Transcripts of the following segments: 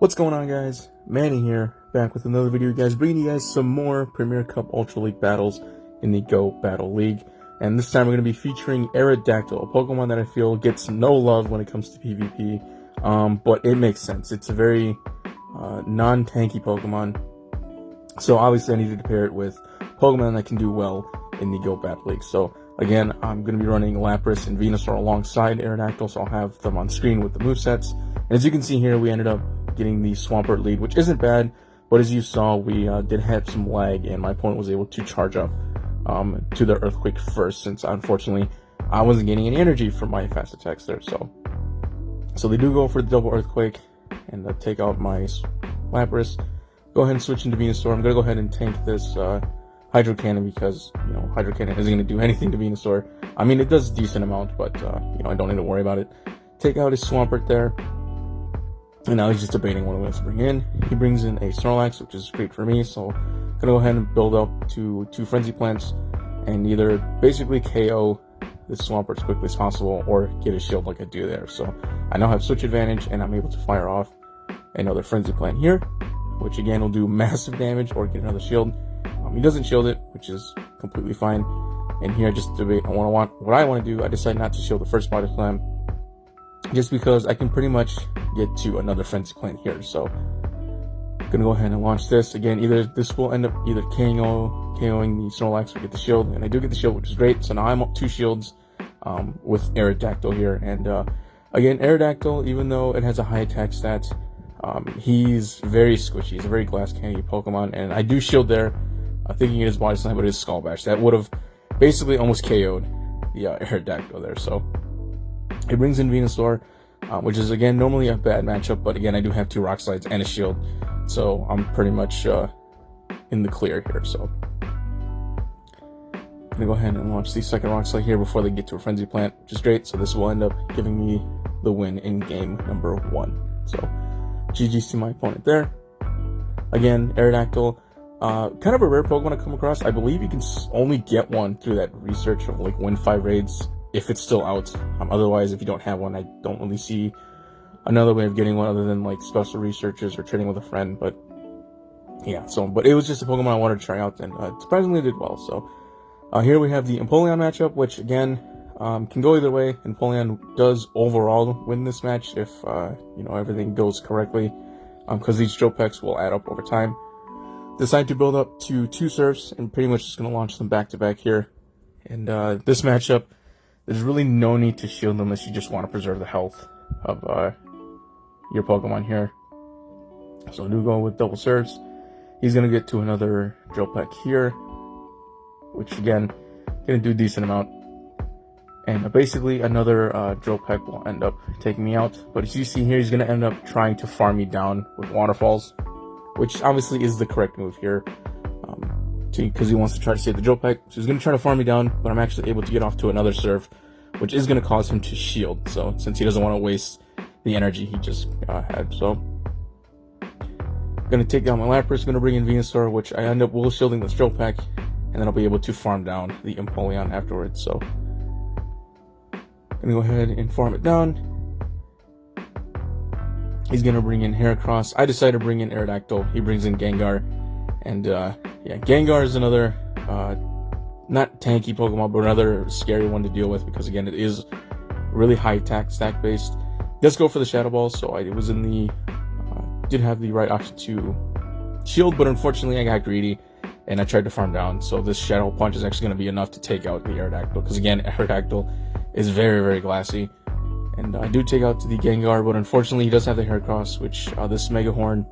What's going on, guys? Manny here, back with another video, guys, bringing you guys some more Premier Cup Ultra League battles in the Go Battle League. And this time we're going to be featuring Aerodactyl, a Pokemon that I feel gets no love when it comes to PvP, but it makes sense. It's a very non-tanky Pokemon, so obviously I needed to pair it with Pokemon that can do well in the Go Battle League. So again, I'm going to be running Lapras and Venusaur alongside Aerodactyl, so I'll have them on screen with the movesets. And as you can see here, we ended up getting the Swampert lead, which isn't bad, but as you saw, we did have some lag, and my opponent was able to charge up to the Earthquake first, since unfortunately I wasn't getting any energy from my fast attacks there. So they do go for the double Earthquake and take out my Lapras. Go ahead and switch into Venusaur. I'm gonna go ahead and tank this Hydro Cannon, because Hydro Cannon isn't gonna do anything to Venusaur. I mean, it does a decent amount, but I don't need to worry about it. Take out his Swampert there. And now he's just debating what he wants to bring in. He brings in a Snorlax, which is great for me, so I'm gonna go ahead and build up to 2 Frenzy Plants and either basically KO this Swampert as quickly as possible or get a shield like I do there. So I now have switch advantage, and I'm able to fire off another Frenzy Plant here, which again will do massive damage, or get another shield. He doesn't shield it, which is completely fine. And here I just debate what I want to do. I decide not to shield the first Body Slam, just because I can pretty much get to another Frenzy Plant here. So I'm gonna go ahead and launch this. Again, either this will end up either KOing the Snorlax or get the shield, and I do get the shield, which is great. So now I'm up 2 shields with Aerodactyl here. And again, Aerodactyl, even though it has a high attack stat, he's very squishy. He's a very glass candy Pokemon, and I do shield there, thinking it is Body Slam, but it is Skull Bash. That would have basically almost KO'd the Aerodactyl there. So it brings in Venusaur, which is again normally a bad matchup, but again I do have 2 Rock Slides and a shield, so I'm pretty much in the clear here. So I'm gonna go ahead and launch the second Rock Slide here before they get to a Frenzy Plant, which is great. So this will end up giving me the win in game number 1. So GG's to my opponent there. Again, Aerodactyl, kind of a rare Pokemon to come across. I believe you can only get one through that research of like win 5 raids, if it's still out. Otherwise, if you don't have one, I don't really see another way of getting one other than like special researches or trading with a friend. But yeah, but it was just a Pokemon I wanted to try out, and surprisingly did well. So here we have the Empoleon matchup, which again can go either way. Empoleon does overall win this match if everything goes correctly, because these drill packs will add up over time. Decide to build up to 2 Surfs, and pretty much just going to launch them back to back here. And this matchup, there's really no need to shield them unless you just want to preserve the health of your Pokemon here. So do go with double Surfs. He's going to get to another Drill Peck here, which again, going to do a decent amount. And basically another Drill Peck will end up taking me out. But as you see here, he's going to end up trying to farm me down with Waterfalls, which obviously is the correct move here, because he wants to try to save the Drill Peck. So he's going to try to farm me down, but I'm actually able to get off to another Surf, which is going to cause him to shield. So since he doesn't want to waste the energy he just had. So I'm going to take down my Lapras, going to bring in Venusaur, which I end up will shielding this Drill Peck, and then I'll be able to farm down the Empoleon afterwards. So I'm going to go ahead and farm it down. He's going to bring in Heracross. I decided to bring in Aerodactyl. He brings in Gengar. And yeah, Gengar is another not tanky Pokemon, but another scary one to deal with, because again, it is really high attack stack based. Does go for the Shadow Ball, so I was in the did have the right option to shield, but unfortunately I got greedy and I tried to farm down. So this Shadow Punch is actually going to be enough to take out the Aerodactyl, because again, Aerodactyl is very, very glassy. And I do take out the Gengar, but unfortunately he does have the Heracross, which this Mega Horn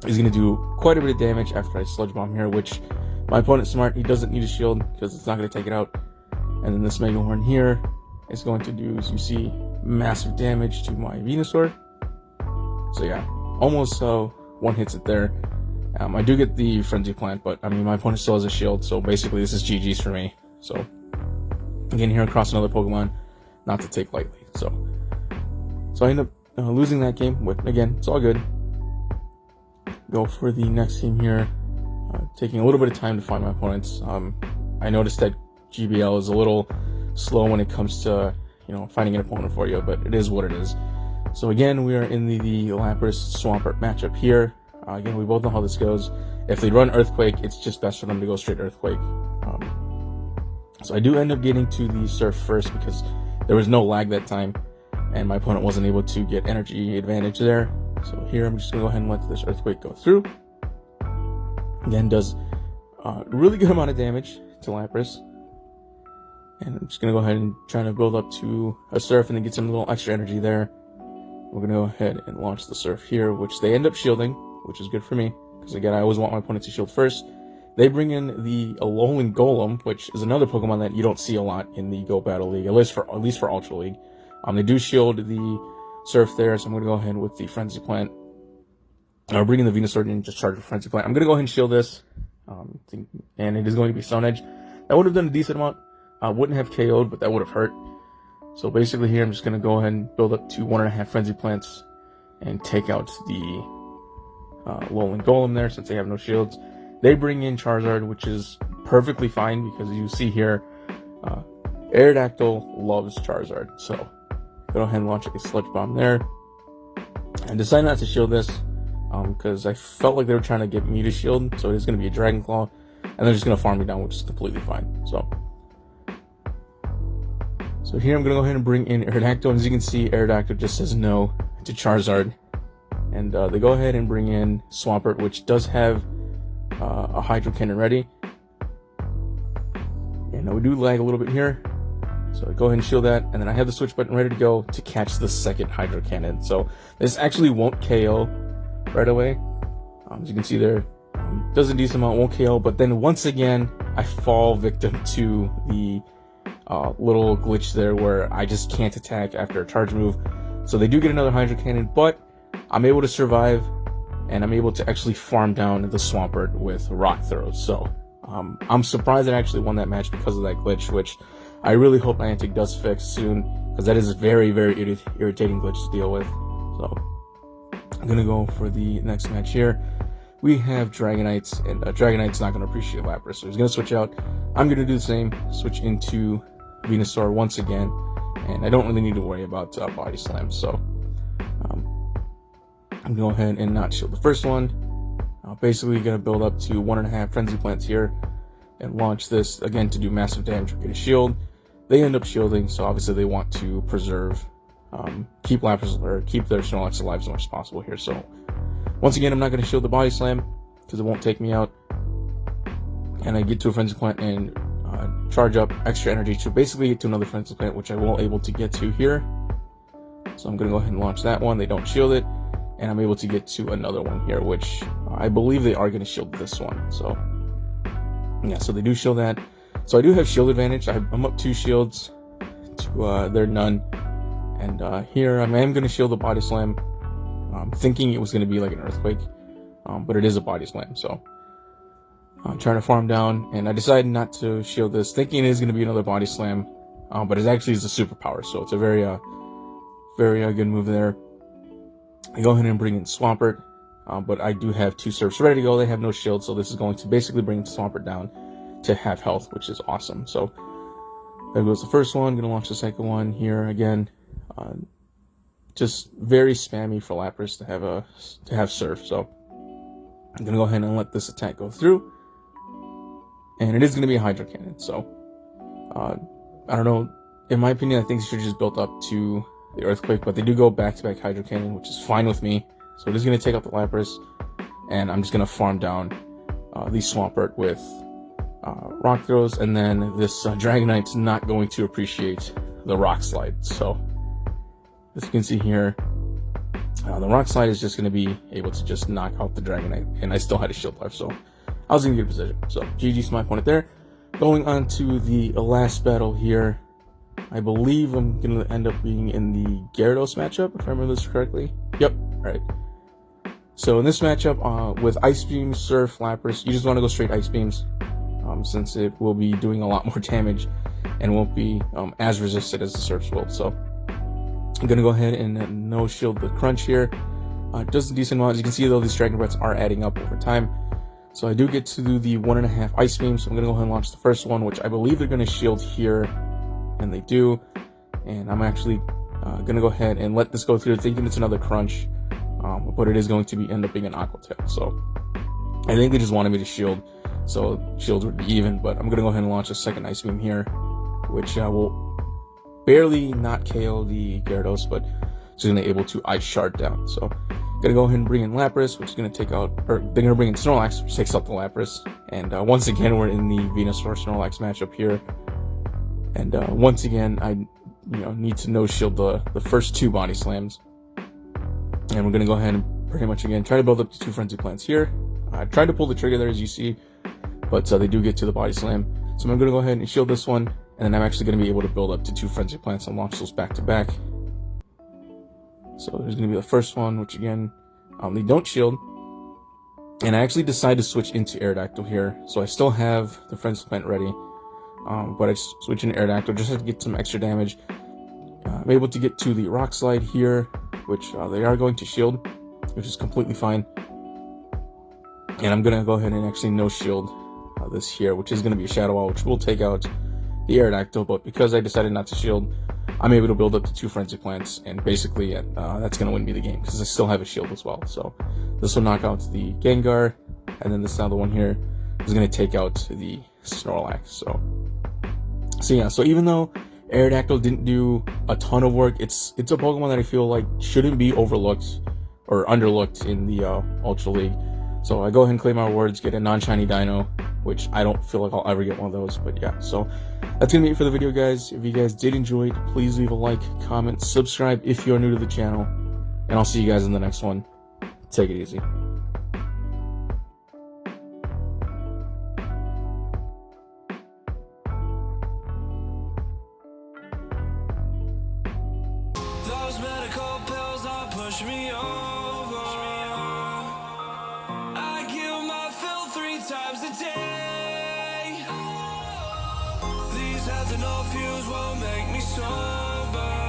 is going to do quite a bit of damage after I Sludge Bomb here, which my opponent's smart. He doesn't need a shield because it's not going to take it out. And then this Mega Horn here is going to do, as you see, massive damage to my Venusaur. So yeah, almost one hits it there. I do get the Frenzy Plant, but I mean, my opponent still has a shield, so basically this is GG's for me. So again, here across another Pokemon, not to take lightly. So I end up losing that game, but again, it's all good. Go for the next team here, taking a little bit of time to find my opponents. I noticed that GBL is a little slow when it comes to finding an opponent for you, but it is what it is. So again, we are in the Lapras Swampert matchup here. Again, we both know how this goes. If they run Earthquake, it's just best for them to go straight Earthquake. So I do end up getting to the Surf first because there was no lag that time, and my opponent wasn't able to get energy advantage there. So here I'm just going to go ahead and let this Earthquake go through. Again, does a really good amount of damage to Lapras. And I'm just going to go ahead and try to build up to a Surf and then get some little extra energy there. We're going to go ahead and launch the Surf here, which they end up shielding, which is good for me. Because again, I always want my opponent to shield first. They bring in the Alolan Golem, which is another Pokemon that you don't see a lot in the Go Battle League, at least for Ultra League. They do shield the Surf there, so I'm going to go ahead with the Frenzy Plant. I'll bring in the Venusaur and just charge the Frenzy Plant. I'm going to go ahead and shield this, and it is going to be Stone Edge. That would have done a decent amount. I wouldn't have KO'd, but that would have hurt. So basically here, I'm just going to go ahead and build up to 1.5 Frenzy Plants and take out the Alolan Golem there, since they have no shields. They bring in Charizard, which is perfectly fine, because you see here, Aerodactyl loves Charizard. So go ahead and launch a Sludge Bomb there. I decided not to shield this, because I felt like they were trying to get me to shield, so it's going to be a Dragon Claw, and they're just going to farm me down, which is completely fine. So here I'm going to go ahead and bring in Aerodactyl, and as you can see, Aerodactyl just says no to Charizard. And they go ahead and bring in Swampert, which does have a Hydro Cannon ready. And we do lag a little bit here. So I go ahead and shield that, and then I have the switch button ready to go to catch the second Hydro Cannon. So this actually won't KO right away. As you can see there, does a decent amount, won't KO, but then once again, I fall victim to the little glitch there where I just can't attack after a charge move. So they do get another Hydro Cannon, but I'm able to survive, and I'm able to actually farm down the Swampert with Rock Throws. So I'm surprised I actually won that match because of that glitch, which I really hope Niantic does fix soon, because that is a very, very irritating glitch to deal with. So I'm going to go for the next match here. We have Dragonites, and Dragonite's not going to appreciate Lapras, so he's going to switch out. I'm going to do the same, switch into Venusaur once again, and I don't really need to worry about Body Slam, so I'm going to go ahead and not shield the first one. Basically going to build up to 1.5 Frenzy Plants here and launch this again to do massive damage or get a shield. They end up shielding, so obviously they want to preserve, keep Lapras, or keep their Snorlax alive as much as possible here. So once again, I'm not going to shield the Body Slam because it won't take me out. And I get to a Frenzy Plant and charge up extra energy to basically get to another Frenzy Plant, which I won't able to get to here. So I'm going to go ahead and launch that one. They don't shield it. And I'm able to get to another one here, which I believe they are going to shield this one. So yeah, so they do shield that. So I do have shield advantage. I'm up 2 shields to their none. And here I am going to shield the Body Slam. I'm thinking it was going to be like an Earthquake, but it is a Body Slam. So I'm trying to farm down, and I decided not to shield this, thinking it is going to be another Body Slam, but it actually is a superpower. So it's a very good move there. I go ahead and bring in Swampert, but I do have 2 Surfs ready to go. They have no shield, so this is going to basically bring Swampert down to half health, which is awesome. So there goes the first one. I'm going to launch the second one here again. Just very spammy for Lapras to have Surf. So I'm going to go ahead and let this attack go through, and it is going to be a Hydro Cannon. So I don't know. In my opinion, I think they should have just built up to the Earthquake, but they do go back-to-back Hydro Cannon, which is fine with me. So it is going to take out the Lapras, and I'm just going to farm down the Swampert with Rock Throws, and then this Dragonite's not going to appreciate the Rock Slide. So as you can see here, the Rock Slide is just going to be able to just knock out the Dragonite, and I still had a shield life, so I was in a good position. So GG's my opponent there. Going on to the last battle here. I believe I'm going to end up being in the Gyarados matchup, if I remember this correctly. Yep, right. So in this matchup, with Ice Beam, Surf, Lapras, you just want to go straight Ice Beams, since it will be doing a lot more damage and won't be as resisted as the Surfs will. So I'm going to go ahead and no shield the Crunch here. Does a decent amount. As you can see, though, these Dragon Breaths are adding up over time. So I do get to do the 1.5 Ice Beams. So I'm going to go ahead and launch the first one, which I believe they're going to shield here. And they do, and I'm actually Gonna go ahead and let this go through, thinking it's another crunch, but it is going to end up being an Aqua Tail. So I think they just wanted me to shield, so shields would be even. But I'm gonna go ahead and launch a second Ice Beam here, which will barely not KO the Gyarados, but it's gonna be able to Ice Shard down. So gonna go ahead and bring in Lapras, which is gonna take out, or they're gonna bring in Snorlax, which takes out the Lapras. And once again, we're in the Venusaur Snorlax matchup here. And once again, I need to no shield the first two body slams. And we're gonna go ahead and pretty much again try to build up to 2 Frenzy Plants here. I tried to pull the trigger there, as you see, but they do get to the body slam. So I'm gonna go ahead and shield this one, and then I'm actually gonna be able to build up to 2 Frenzy Plants and launch those back to back. So there's gonna be the first one, which again, they don't shield. And I actually decided to switch into Aerodactyl here. So I still have the Frenzy Plant ready, but I switch into Aerodactyl just to get some extra damage. I'm able to get to the Rock Slide here, which they are going to shield, which is completely fine. And I'm gonna go ahead and actually no shield this here, which is gonna be a Shadow Ball, which will take out the Aerodactyl. But because I decided not to shield, I'm able to build up to 2 Frenzy Plants, and basically that's gonna win me the game because I still have a shield as well. So this will knock out the Gengar, and then this other one here is gonna take out the Snorlax. So yeah, so even though Aerodactyl didn't do a ton of work, it's a Pokemon that I feel like shouldn't be overlooked or underlooked in the Ultra League. So I go ahead and claim my rewards, get a non-shiny Dino, which I don't feel like I'll ever get one of those, but yeah. So that's gonna be it for the video, guys. If you guys did enjoy it, please leave a like, comment, subscribe if you're new to the channel, and I'll see you guys in the next one. Take it easy. Those medical pills are push me over. I kill my fill 3 times a day. These ethanol fumes won't make me sober.